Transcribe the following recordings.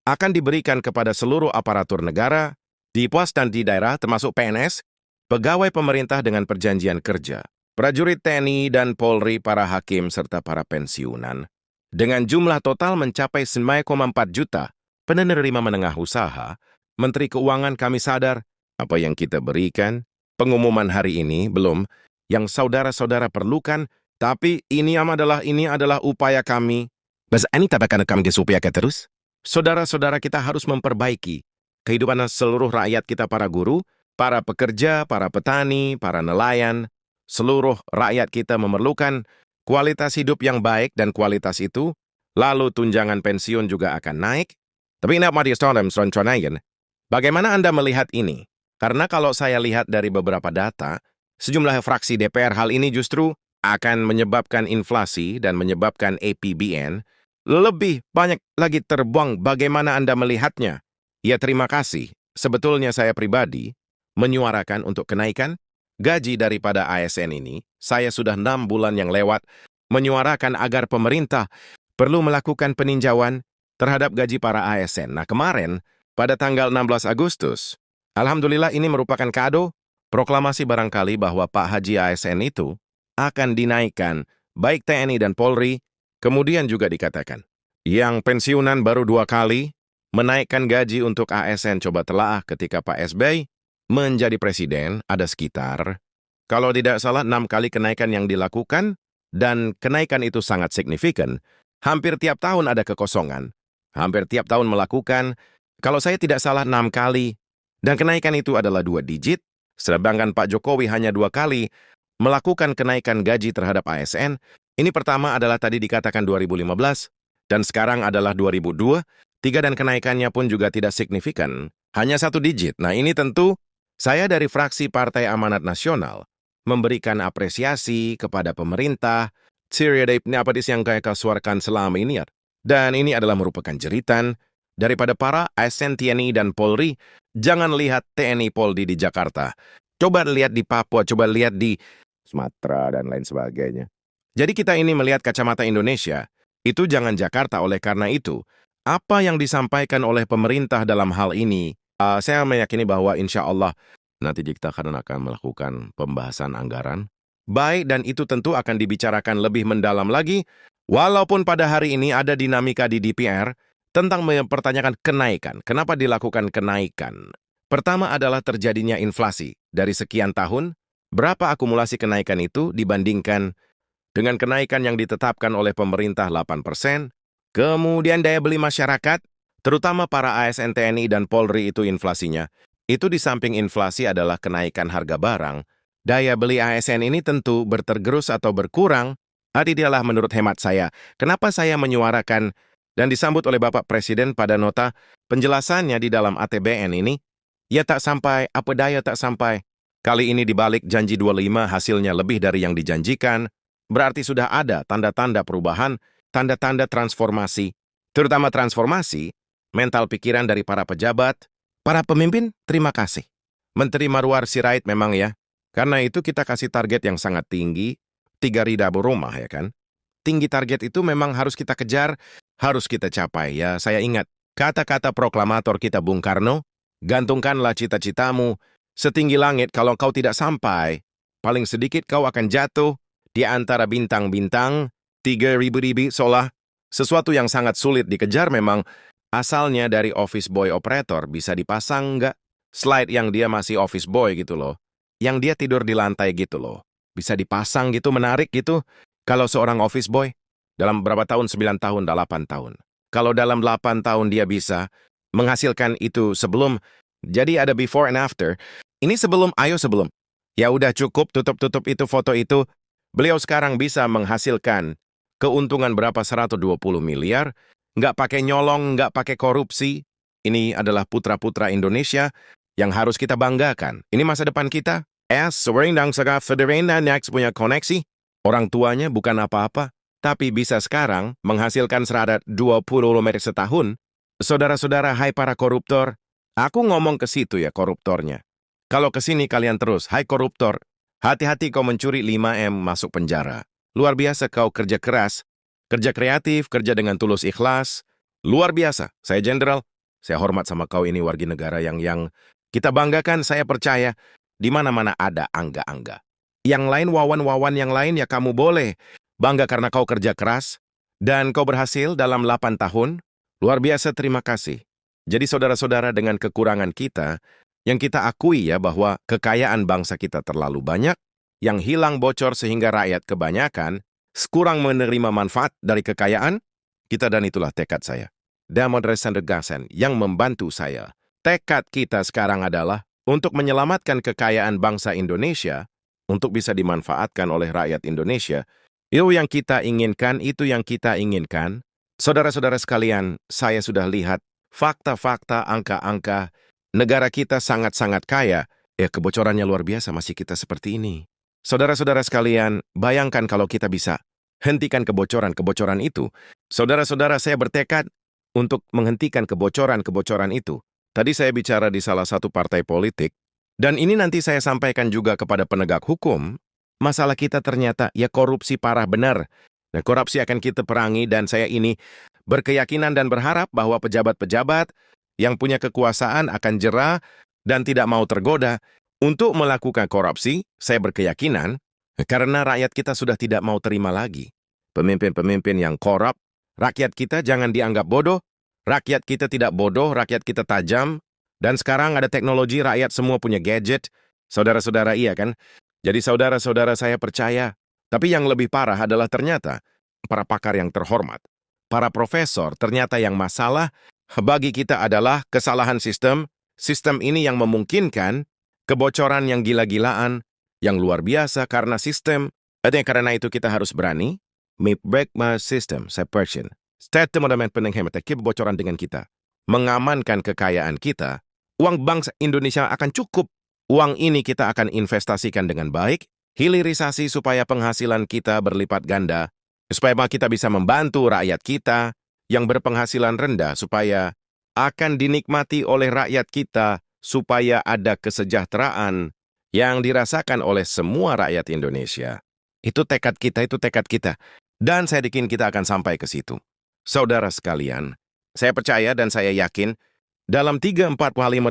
akan diberikan kepada seluruh aparatur negara, di pos dan di daerah termasuk PNS, pegawai pemerintah dengan perjanjian kerja, prajurit TNI dan Polri, para hakim, serta para pensiunan. Dengan jumlah total mencapai 9,4 juta penerima menengah usaha, Menteri Keuangan kami sadar apa yang kita berikan, pengumuman hari ini belum, yang saudara-saudara perlukan, tapi ini adalah upaya kami. Bas ini tabakan kami supaya terus. Saudara-saudara kita harus memperbaiki kehidupan seluruh rakyat kita, para guru, para pekerja, para petani, para nelayan. Seluruh rakyat kita memerlukan kualitas hidup yang baik, dan kualitas itu, lalu tunjangan pensiun juga akan naik. Tapi ini apa bagaimana Anda melihat ini? Karena kalau saya lihat dari beberapa data, sejumlah fraksi DPR hal ini justru akan menyebabkan inflasi dan menyebabkan APBN lebih banyak lagi terbuang. Bagaimana Anda melihatnya? Ya, terima kasih. Sebetulnya saya pribadi menyuarakan untuk kenaikan gaji daripada ASN ini. Saya sudah 6 bulan yang lewat menyuarakan agar pemerintah perlu melakukan peninjauan terhadap gaji para ASN. Nah, kemarin pada tanggal 16 Agustus, alhamdulillah ini merupakan kado, proklamasi barangkali bahwa Pak Haji ASN itu akan dinaikkan, baik TNI dan Polri. Kemudian juga dikatakan, yang pensiunan baru 2 kali, menaikkan gaji untuk ASN. Coba telaah ketika Pak SBY menjadi presiden, ada sekitar, kalau tidak salah 6 kali kenaikan yang dilakukan, dan kenaikan itu sangat signifikan. Hampir tiap tahun ada kekosongan, hampir tiap tahun melakukan, kalau saya tidak salah 6 kali, dan kenaikan itu adalah 2 digit, sedangkan Pak Jokowi hanya 2 kali melakukan kenaikan gaji terhadap ASN. Ini pertama adalah tadi dikatakan 2015, dan sekarang adalah 2023, dan kenaikannya pun juga tidak signifikan, hanya 1 digit. Nah, ini tentu saya dari fraksi Partai Amanat Nasional memberikan apresiasi kepada pemerintah, yang kayak kasuarkan selama ini. Dan ini adalah merupakan jeritan daripada para ASN TNI dan Polri. Jangan lihat TNI Polri di Jakarta. Coba lihat di Papua, coba lihat di Sumatera, dan lain sebagainya. Jadi kita ini melihat kacamata Indonesia, itu jangan Jakarta. Oleh karena itu, apa yang disampaikan oleh pemerintah dalam hal ini, saya meyakini bahwa insya Allah nanti kita akan melakukan pembahasan anggaran. Baik, dan itu tentu akan dibicarakan lebih mendalam lagi, walaupun pada hari ini ada dinamika di DPR tentang mempertanyakan kenaikan. Kenapa dilakukan kenaikan? Pertama adalah terjadinya inflasi. Dari sekian tahun, berapa akumulasi kenaikan itu dibandingkan dengan kenaikan yang ditetapkan oleh pemerintah 8%, kemudian daya beli masyarakat, terutama para ASN TNI dan Polri itu inflasinya. Itu di samping inflasi adalah kenaikan harga barang, daya beli ASN ini tentu bertergerus atau berkurang. Dialah menurut hemat saya, kenapa saya menyuarakan dan disambut oleh Bapak Presiden pada nota penjelasannya di dalam ATBN ini, ya tak sampai, apa daya tak sampai. Kali ini dibalik janji 25 hasilnya lebih dari yang dijanjikan, berarti sudah ada tanda-tanda perubahan, tanda-tanda transformasi, terutama transformasi mental pikiran dari para pejabat, para pemimpin. Terima kasih. Menteri Marwar Sirait memang ya, karena itu kita kasih target yang sangat tinggi, 3.000 rumah ya kan. Tinggi target itu memang harus kita kejar, harus kita capai ya. Saya ingat kata-kata proklamator kita Bung Karno, gantungkanlah cita-citamu setinggi langit, kalau kau tidak sampai, paling sedikit kau akan jatuh di antara bintang-bintang. 3.000 solah, sesuatu yang sangat sulit dikejar memang. Asalnya dari office boy operator, bisa dipasang nggak slide yang dia masih office boy gitu loh, yang dia tidur di lantai gitu loh, bisa dipasang gitu, menarik gitu. Kalau seorang office boy dalam berapa tahun, 9 tahun, 8 tahun, kalau dalam 8 tahun dia bisa menghasilkan itu sebelum, jadi ada before and after. Ini sebelum, ayo sebelum. Ya udah cukup, tutup itu foto itu. Beliau sekarang bisa menghasilkan keuntungan berapa, 120 miliar, nggak pakai nyolong, nggak pakai korupsi. Ini adalah putra-putra Indonesia yang harus kita banggakan. Ini masa depan kita. Sewerindang segala federena next punya koneksi. Orang tuanya bukan apa-apa, tapi bisa sekarang menghasilkan 120 miliar setahun. Saudara-saudara, hai para koruptor, aku ngomong ke situ ya koruptornya. Kalau ke sini kalian terus, hai koruptor, hati-hati kau mencuri 5M masuk penjara. Luar biasa kau kerja keras, kerja kreatif, kerja dengan tulus ikhlas. Luar biasa, saya jenderal, Saya hormat sama kau ini warga negara yang kita banggakan, saya percaya. Di mana-mana ada angga-angga. Yang lain, wawan-wawan yang lain, ya kamu boleh bangga karena kau kerja keras dan kau berhasil dalam 8 tahun. Luar biasa, terima kasih. Jadi saudara-saudara, dengan kekurangan kita, yang kita akui ya bahwa kekayaan bangsa kita terlalu banyak, yang hilang bocor sehingga rakyat kebanyakan kurang menerima manfaat dari kekayaan kita, dan itulah tekad saya. Damohon Sander Gasen yang membantu saya. Tekad kita sekarang adalah untuk menyelamatkan kekayaan bangsa Indonesia, untuk bisa dimanfaatkan oleh rakyat Indonesia. Itu yang kita inginkan, itu yang kita inginkan. Saudara-saudara sekalian, saya sudah lihat fakta-fakta, angka-angka. Negara kita sangat-sangat kaya. Kebocorannya luar biasa, masih kita seperti ini. Saudara-saudara sekalian, bayangkan kalau kita bisa hentikan kebocoran-kebocoran itu. Saudara-saudara, saya bertekad untuk menghentikan kebocoran-kebocoran itu. Tadi saya bicara di salah satu partai politik, dan ini nanti saya sampaikan juga kepada penegak hukum. Masalah kita ternyata ya korupsi parah benar. Nah, korupsi akan kita perangi, dan saya ini berkeyakinan dan berharap bahwa pejabat-pejabat yang punya kekuasaan akan jera dan tidak mau tergoda untuk melakukan korupsi. Saya berkeyakinan karena rakyat kita sudah tidak mau terima lagi pemimpin-pemimpin yang korup. Rakyat kita jangan dianggap bodoh. Rakyat kita tidak bodoh, rakyat kita tajam. Dan sekarang ada teknologi, rakyat semua punya gadget. Saudara-saudara, iya kan? Jadi saudara-saudara, saya percaya. Tapi yang lebih parah adalah ternyata para pakar yang terhormat, para profesor, ternyata yang masalah bagi kita adalah kesalahan sistem. Sistem ini yang memungkinkan kebocoran yang gila-gilaan, yang luar biasa karena sistem. Karena itu kita harus berani break my system separation. Teman-teman penenghemat kebocoran dengan kita. Mengamankan kekayaan kita. Uang bangsa Indonesia akan cukup. Uang ini kita akan investasikan dengan baik. Hilirisasi supaya penghasilan kita berlipat ganda. Supaya kita bisa membantu rakyat kita yang berpenghasilan rendah. Supaya akan dinikmati oleh rakyat kita. Supaya ada kesejahteraan yang dirasakan oleh semua rakyat Indonesia. Itu tekad kita, itu tekad kita. Dan saya yakin kita akan sampai ke situ. Saudara sekalian, saya percaya dan saya yakin dalam 3-4-5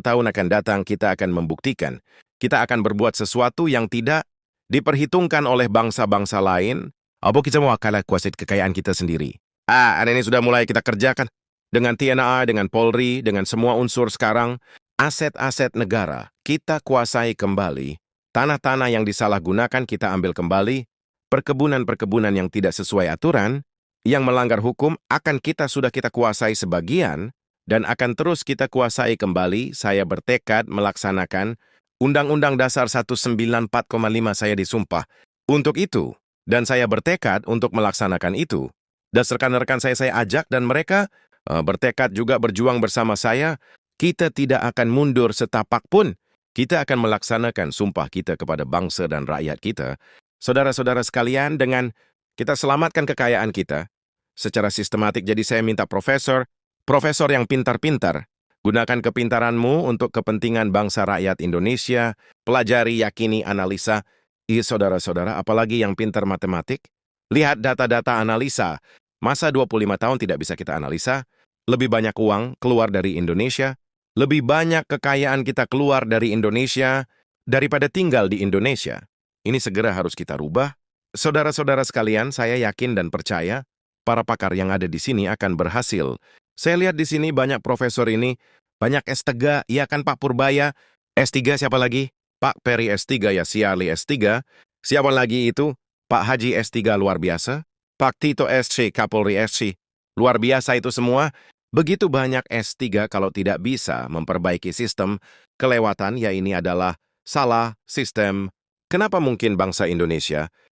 tahun akan datang kita akan membuktikan. Kita akan berbuat sesuatu yang tidak diperhitungkan oleh bangsa-bangsa lain. Apa kita mau kalah kuasai kekayaan kita sendiri? Ini sudah mulai kita kerjakan dengan TNI, dengan Polri, dengan semua unsur sekarang. Aset-aset negara kita kuasai kembali. Tanah-tanah yang disalahgunakan kita ambil kembali. Perkebunan-perkebunan yang tidak sesuai aturan, yang melanggar hukum, sudah kita kuasai sebagian, dan akan terus kita kuasai kembali. Saya bertekad melaksanakan Undang-Undang Dasar 194,5 saya disumpah untuk itu, dan saya bertekad untuk melaksanakan itu. Dan rekan-rekan saya ajak, dan mereka bertekad juga berjuang bersama saya. Kita tidak akan mundur setapak pun. Kita akan melaksanakan sumpah kita kepada bangsa dan rakyat kita. Saudara-saudara sekalian, dengan kita selamatkan kekayaan kita secara sistematik. Jadi saya minta profesor yang pintar-pintar, gunakan kepintaranmu untuk kepentingan bangsa rakyat Indonesia, pelajari, yakini, analisa. Saudara-saudara, apalagi yang pintar matematik, lihat data-data analisa. Masa 25 tahun tidak bisa kita analisa, lebih banyak uang keluar dari Indonesia, lebih banyak kekayaan kita keluar dari Indonesia daripada tinggal di Indonesia. Ini segera harus kita rubah. Saudara-saudara sekalian, saya yakin dan percaya para pakar yang ada di sini akan berhasil. Saya lihat di sini banyak profesor ini, banyak S3, ya kan Pak Purbaya? S3 siapa lagi? Pak Peri S3, ya Siali S3. Siapa lagi itu? Pak Haji S3 luar biasa. Pak Tito SC, Kapolri SC. Luar biasa itu semua. Begitu banyak S3 kalau tidak bisa memperbaiki sistem, kelewatan ya ini adalah salah sistem. Kenapa mungkin bangsa Indonesia